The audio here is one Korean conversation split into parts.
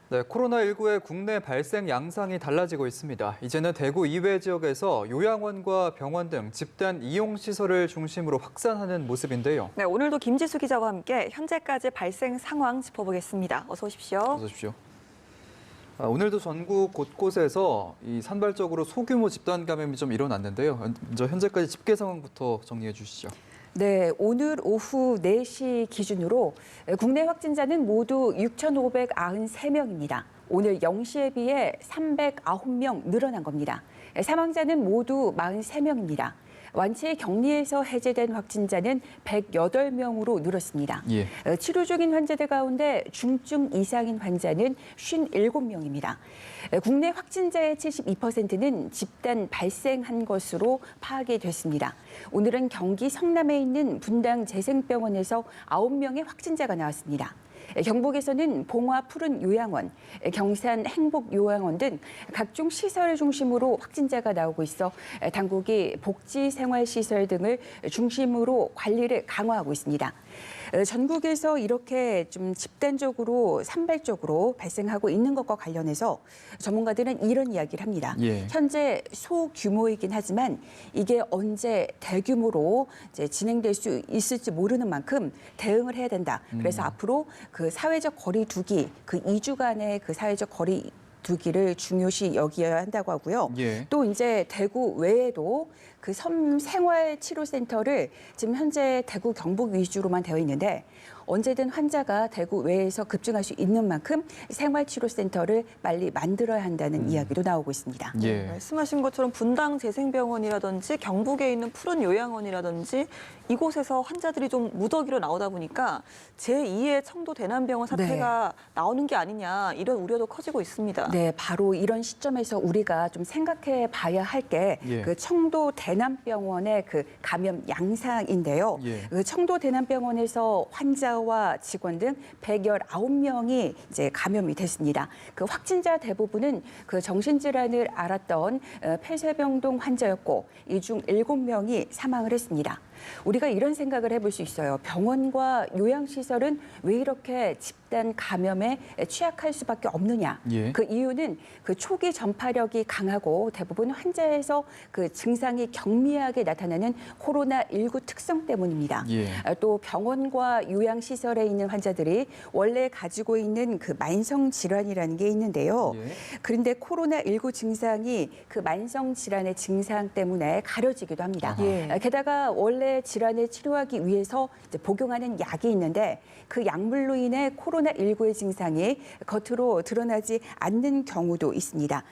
네, 코로나19의 국내 발생 양상이 달라지고 있습니다. 이제는 대구 이외 지역에서 요양원과 병원 등 집단 이용 시설을 중심으로 확산하는 모습인데요. 네, 오늘도 김지수 기자와 함께 현재까지 발생 상황 짚어보겠습니다. 어서 오십시오. 어서 오십시오. 오늘도 전국 곳곳에서 산발적으로 소규모 집단 감염이 좀 일어났는데요. 먼저 현재까지 집계 상황부터 정리해 주시죠. 네, 오늘 오후 4시 기준으로 국내 확진자는 모두 6,593명입니다. 오늘 0시에 비해 309명 늘어난 겁니다. 사망자는 모두 43명입니다. 완치 격리에서 해제된 확진자는 108명으로 늘었습니다. 예. 치료 중인 환자들 가운데 중증 이상인 환자는 57명입니다. 국내 확진자의 72%는 집단 발생한 것으로 파악이 됐습니다. 오늘은 경기 성남에 있는 분당 재생병원에서 9명의 확진자가 나왔습니다. 경북에서는 봉화 푸른 요양원, 경산 행복 요양원 등 각종 시설을 중심으로 확진자가 나오고 있어 당국이 복지생활시설 등을 중심으로 관리를 강화하고 있습니다. 전국에서 이렇게 좀 집단적으로 산발적으로 발생하고 있는 것과 관련해서 전문가들은 이런 이야기를 합니다. 예. 현재 소규모이긴 하지만 이게 언제 대규모로 이제 진행될 수 있을지 모르는 만큼 대응을 해야 된다. 그래서 앞으로 그 사회적 거리 두기, 그 2주간의 그 사회적 거리 두기를 중요시 여겨야 한다고 하고요. 예. 또 이제 대구 외에도 그 섬생활치료센터를 지금 현재 대구 경북 위주로만 되어 있는데 언제든 환자가 대구 외에서 급증할 수 있는 만큼 생활치료센터를 빨리 만들어야 한다는 이야기도 나오고 있습니다. 예. 말씀하신 것처럼 분당 재생병원이라든지 경북에 있는 푸른 요양원이라든지 이곳에서 환자들이 좀 무더기로 나오다 보니까 제2의 청도 대남병원 사태가 나오는 게 아니냐 이런 우려도 커지고 있습니다. 네, 바로 이런 시점에서 우리가 좀 생각해 봐야 할 게 예. 그 청도 대남병원의 그 감염 양상인데요. 예. 그 청도 대남병원에서 환자와 직원 등 119명이 이제 감염이 됐습니다. 그 확진자 대부분은 그 정신질환을 앓았던 폐쇄병동 환자였고 이 중 7명이 사망을 했습니다. 우리가 이런 생각을 해볼 수 있어요. 병원과 요양시설은 왜 이렇게 집단 감염에 취약할 수밖에 없느냐. 예. 그 이유는 그 초기 전파력이 강하고 대부분 환자에서 그 증상이 경미하게 나타나는 코로나19 특성 때문입니다. 예. 또 병원과 요양시설에 있는 환자들이 원래 가지고 있는 그 만성 질환이라는 게 있는데요. 예. 그런데 코로나19 증상이 그 만성 질환의 증상 때문에 가려지기도 합니다. 예. 게다가 원래 질환을 치료하기 위해서 이제 복용하는 약이 있는데 그 약물로 인해 코로나19의 증상이 겉으로 드러나지 않는 경우도 있습니다.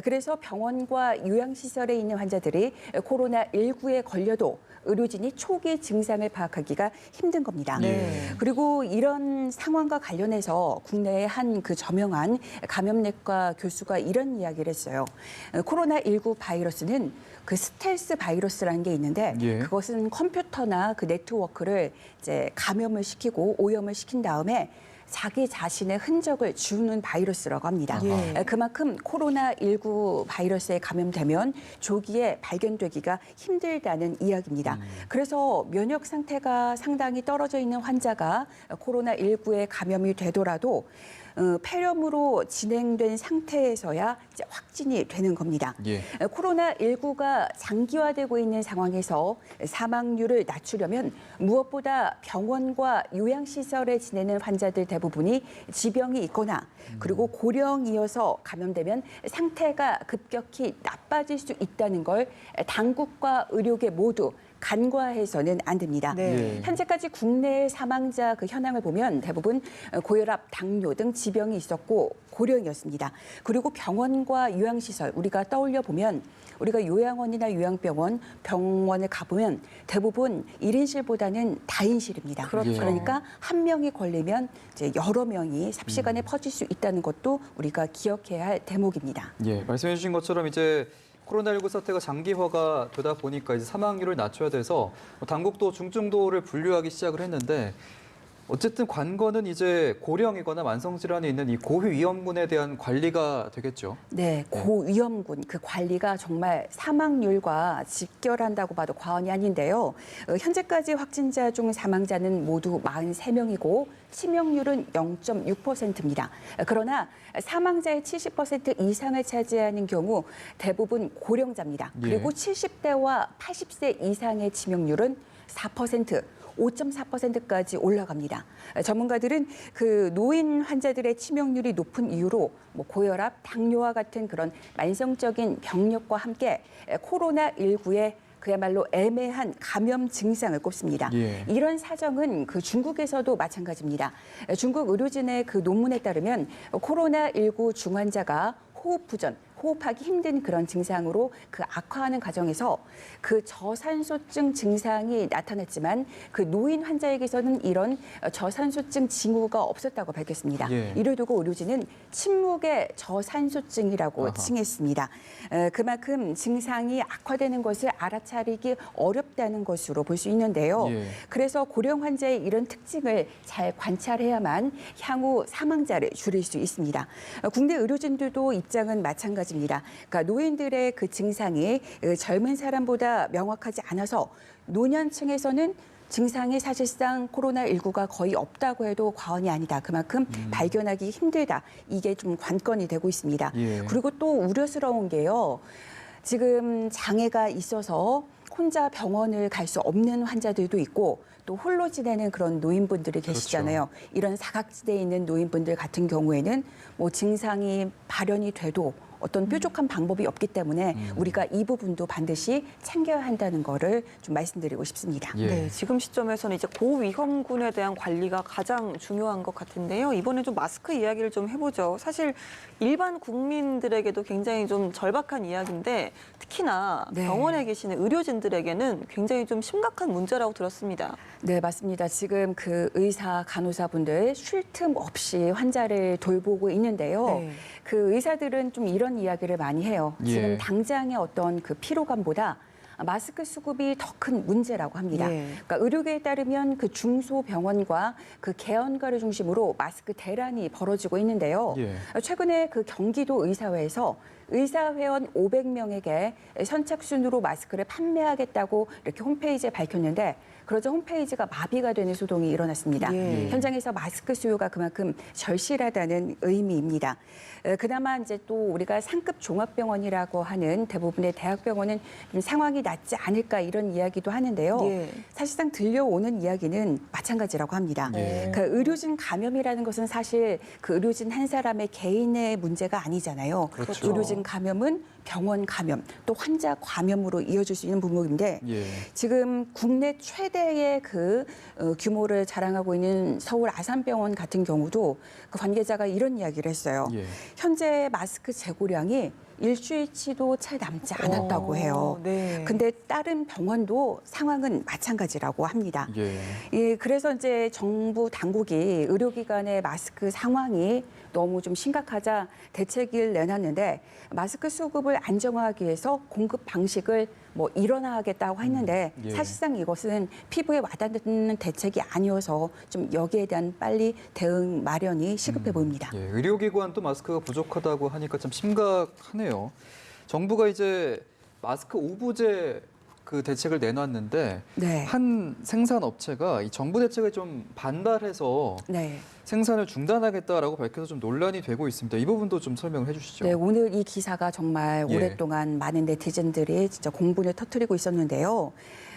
그래서 병원과 요양시설에 있는 환자들이 코로나19에 걸려도 의료진이 초기 증상을 파악하기가 힘든 겁니다. 네. 그리고 이런 상황과 관련해서 국내의 한 그 저명한 감염내과 교수가 이런 이야기를 했어요. 코로나19 바이러스는 그 스텔스 바이러스라는 게 있는데 예. 그것은 컴퓨터나 그 네트워크를 이제 감염을 시키고 오염을 시킨 다음에 자기 자신의 흔적을 지우는 바이러스라고 합니다. 예. 그만큼 코로나19 바이러스에 감염되면 조기에 발견되기가 힘들다는 이야기입니다. 그래서 면역 상태가 상당히 떨어져 있는 환자가 코로나19에 감염이 되더라도 폐렴으로 진행된 상태에서야 이제 확진이 되는 겁니다. 예. 코로나19가 장기화되고 있는 상황에서 사망률을 낮추려면 무엇보다 병원과 요양시설에 지내는 환자들 대부분이 지병이 있거나 그리고 고령이어서 감염되면 상태가 급격히 나빠질 수 있다는 걸 당국과 의료계 모두 간과해서는 안 됩니다. 네. 현재까지 국내 사망자 그 현황을 보면 대부분 고혈압, 당뇨 등 지병이 있었고 고령이었습니다. 그리고 병원과 요양시설 우리가 떠올려 보면 우리가 요양원이나 요양병원, 병원을 가보면 대부분 1인실보다는 다인실입니다. 그렇죠. 그러니까 한 명이 걸리면 이제 여러 명이 삽시간에 퍼질 수 있다는 것도 우리가 기억해야 할 대목입니다. 예, 말씀해 주신 것처럼 이제 코로나19 사태가 장기화가 되다 보니까 이제 사망률을 낮춰야 돼서 당국도 중증도를 분류하기 시작을 했는데 어쨌든 관건은 이제 고령이거나 만성질환이 있는 이 고위험군에 대한 관리가 되겠죠. 네, 고위험군 그 관리가 정말 사망률과 직결한다고 봐도 과언이 아닌데요. 현재까지 확진자 중 사망자는 모두 43명이고 치명률은 0.6%입니다. 그러나 사망자의 70% 이상을 차지하는 경우 대부분 고령자입니다. 그리고 70대와 80세 이상의 치명률은 4%. 5.4%까지 올라갑니다. 전문가들은 그 노인 환자들의 치명률이 높은 이유로 뭐 고혈압, 당뇨와 같은 그런 만성적인 병력과 함께 코로나19의 그야말로 애매한 감염 증상을 꼽습니다. 예. 이런 사정은 그 중국에서도 마찬가지입니다. 중국 의료진의 그 논문에 따르면 코로나19 중환자가 호흡부전, 호흡하기 힘든 그런 증상으로 그 악화하는 과정에서 그 저산소증 증상이 나타났지만 그 노인 환자에게서는 이런 저산소증 징후가 없었다고 밝혔습니다. 예. 이를 두고 의료진은 침묵의 저산소증이라고 아하. 칭했습니다. 그만큼 증상이 악화되는 것을 알아차리기 어렵다는 것으로 볼 수 있는데요. 예. 그래서 고령 환자의 이런 특징을 잘 관찰해야만 향후 사망자를 줄일 수 있습니다. 국내 의료진들도 입장은 마찬가지입니다. 그러니까 노인들의 그 증상이 젊은 사람보다 명확하지 않아서 노년층에서는 증상이 사실상 코로나19가 거의 없다고 해도 과언이 아니다. 그만큼 발견하기 힘들다. 이게 좀 관건이 되고 있습니다. 예. 그리고 또 우려스러운 게요. 지금 장애가 있어서 혼자 병원을 갈 수 없는 환자들도 있고 또 홀로 지내는 그런 노인분들이 계시잖아요. 이런 사각지대에 있는 노인분들 같은 경우에는 뭐 증상이 발현이 돼도 어떤 뾰족한 방법이 없기 때문에 우리가 이 부분도 반드시 챙겨야 한다는 거를 좀 말씀드리고 싶습니다. 예. 네, 지금 시점에서는 이제 고위험군에 대한 관리가 가장 중요한 것 같은데요. 이번에 좀 마스크 이야기를 좀 해보죠. 사실 일반 국민들에게도 굉장히 좀 절박한 이야기인데 특히나 네. 병원에 계시는 의료진들에게는 굉장히 좀 심각한 문제라고 들었습니다. 네, 맞습니다. 지금 그 의사, 간호사분들 쉴 틈 없이 환자를 돌보고 있는데요. 네. 그 의사들은 좀 이런 이야기를 많이 해요. 예. 지금 당장의 어떤 그 피로감보다 마스크 수급이 더 큰 문제라고 합니다. 예. 그러니까 의료계에 따르면 그 중소병원과 그 개원가를 중심으로 마스크 대란이 벌어지고 있는데요. 예. 최근에 그 경기도 의사회에서 의사회원 500명에게 선착순으로 마스크를 판매하겠다고 이렇게 홈페이지에 밝혔는데 그러자 홈페이지가 마비가 되는 소동이 일어났습니다. 예. 현장에서 마스크 수요가 그만큼 절실하다는 의미입니다. 그나마 이제 또 우리가 상급 종합병원이라고 하는 대부분의 대학병원은 좀 상황이 낫지 않을까 이런 이야기도 하는데요. 예. 사실상 들려오는 이야기는 마찬가지라고 합니다. 예. 그 의료진 감염이라는 것은 사실 그 의료진 한 사람의 개인의 문제가 아니잖아요. 그렇죠. 의료진 감염은 병원 감염, 또 환자 감염으로 이어질 수 있는 부분인데 예. 지금 국내 최대의 그 규모를 자랑하고 있는 서울 아산병원 같은 경우도 그 관계자가 이런 이야기를 했어요. 예. 현재 마스크 재고량이 일주일치도 채 남지 않았다고 해요. 네. 근데 다른 병원도 상황은 마찬가지라고 합니다. 예. 예, 그래서 이제 정부 당국이 의료기관의 마스크 상황이 너무 좀 심각하자 대책을 내놨는데 마스크 수급을 안정화하기 위해서 공급 방식을 뭐 일원화하겠다고 했는데 예. 사실상 이것은 피부에 와닿는 대책이 아니어서 좀 여기에 대한 빨리 대응 마련이 시급해 보입니다. 예, 의료기관도 마스크가 부족하다고 하니까 참 심각하네요. 정부가 이제 마스크 오부제 그 대책을 내놨는데 네. 한 생산업체가 이 정부 대책을 좀 반발해서 네. 생산을 중단하겠다라고 밝혀서 좀 논란이 되고 있습니다. 이 부분도 좀 설명을 해주시죠. 네, 오늘 이 기사가 정말 예. 오랫동안 많은 네티즌들이 진짜 공분을 터뜨리고 있었는데요.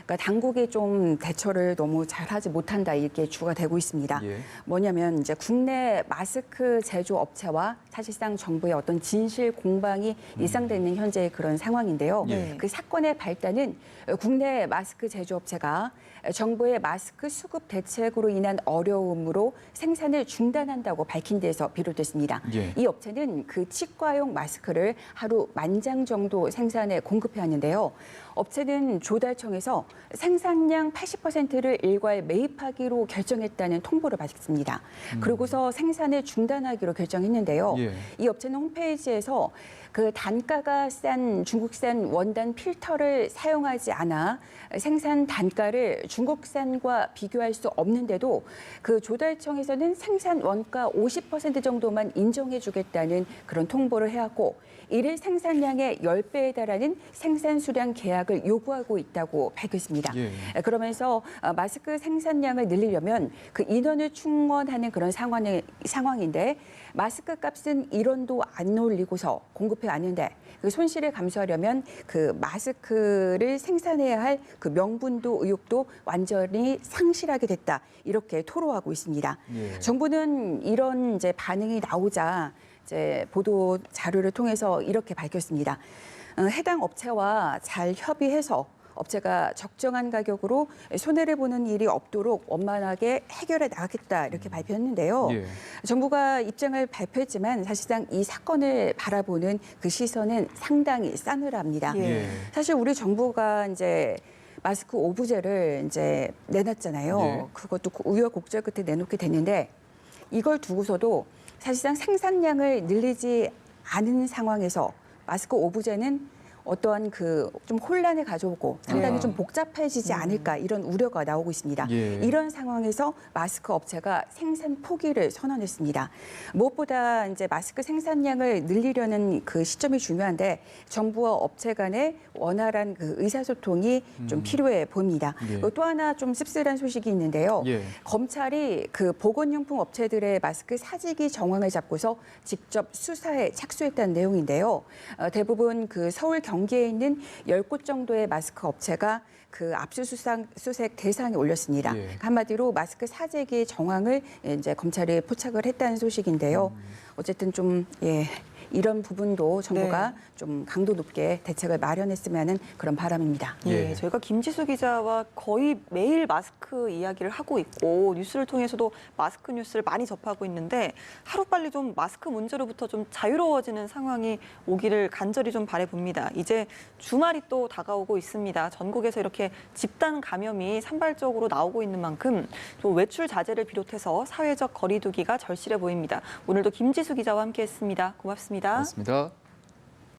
그러니까 당국이 좀 대처를 너무 잘하지 못한다 이렇게 주가 되고 있습니다. 예. 뭐냐면 이제 국내 마스크 제조 업체와 사실상 정부의 어떤 진실 공방이 예상되는 현재의 그런 상황인데요. 예. 그 사건의 발단은 국내 마스크 제조업체가 정부의 마스크 수급 대책으로 인한 어려움으로 생산을 중단한다고 밝힌 데서 비롯됐습니다. 예. 이 업체는 그 치과용 마스크를 하루 10,000장 정도 생산해 공급해 왔는데요. 업체는 조달청에서 생산량 80%를 일괄 매입하기로 결정했다는 통보를 받았습니다. 그러고서 생산을 중단하기로 결정했는데요. 예. 이 업체는 홈페이지에서 그 단가가 싼 중국산 원단 필터를 사용하지 않아 생산 단가를 중국산과 비교할 수 없는데도 그 조달청에서는 생산 원가 50% 정도만 인정해주겠다는 그런 통보를 해왔고 이를 생산량의 10배에 달하는 생산 수량 계약을 요구하고 있다고 밝혔습니다. 예. 그러면서 마스크 생산량을 늘리려면 그 인원을 충원하는 그런 상황인데 마스크 값은 1원도 안 올리고서 공급해 왔는데 그 손실을 감수하려면 그 마스크를 생산해야 할 그 명분도 의욕도 완전히 상실하게 됐다. 이렇게 토로하고 있습니다. 예. 정부는 이런 이제 반응이 나오자 이제 보도 자료를 통해서 이렇게 밝혔습니다. 해당 업체와 잘 협의해서 업체가 적정한 가격으로 손해를 보는 일이 없도록 원만하게 해결해 나가겠다 이렇게 발표했는데요. 예. 정부가 입장을 발표했지만 사실상 이 사건을 바라보는 그 시선은 상당히 싸늘합니다. 예. 사실 우리 정부가 이제 마스크 오부제를 이제 내놨잖아요. 예. 그것도 우여곡절 끝에 내놓게 됐는데 이걸 두고서도 사실상 생산량을 늘리지 않은 상황에서 마스크 오부제는 어떠한 그 좀 혼란을 가져오고 상당히 아. 좀 복잡해지지 않을까 이런 우려가 나오고 있습니다. 예. 이런 상황에서 마스크 업체가 생산 포기를 선언했습니다. 무엇보다 이제 마스크 생산량을 늘리려는 그 시점이 중요한데 정부와 업체 간의 원활한 그 의사소통이 좀 필요해 보입니다. 예. 또 하나 좀 씁쓸한 소식이 있는데요. 예. 검찰이 그 보건용품 업체들의 마스크 사재기 정황을 잡고서 직접 수사에 착수했다는 내용인데요. 대부분 그 서울 경기에 있는 10곳 정도의 마스크 업체가 그 압수수색 대상에 올렸습니다. 예. 한마디로 마스크 사재기 정황을 이제 검찰이 포착을 했다는 소식인데요. 어쨌든 좀 이런 부분도 정부가 좀 강도 높게 대책을 마련했으면 하는 그런 바람입니다. 예, 예. 저희가 김지수 기자와 거의 매일 마스크 이야기를 하고 있고 뉴스를 통해서도 마스크 뉴스를 많이 접하고 있는데 하루빨리 좀 마스크 문제로부터 좀 자유로워지는 상황이 오기를 간절히 좀 바라봅니다. 이제 주말이 또 다가오고 있습니다. 전국에서 이렇게 집단 감염이 산발적으로 나오고 있는 만큼 또 외출 자제를 비롯해서 사회적 거리 두기가 절실해 보입니다. 오늘도 김지수 기자와 함께했습니다. 고맙습니다. 고맙습니다.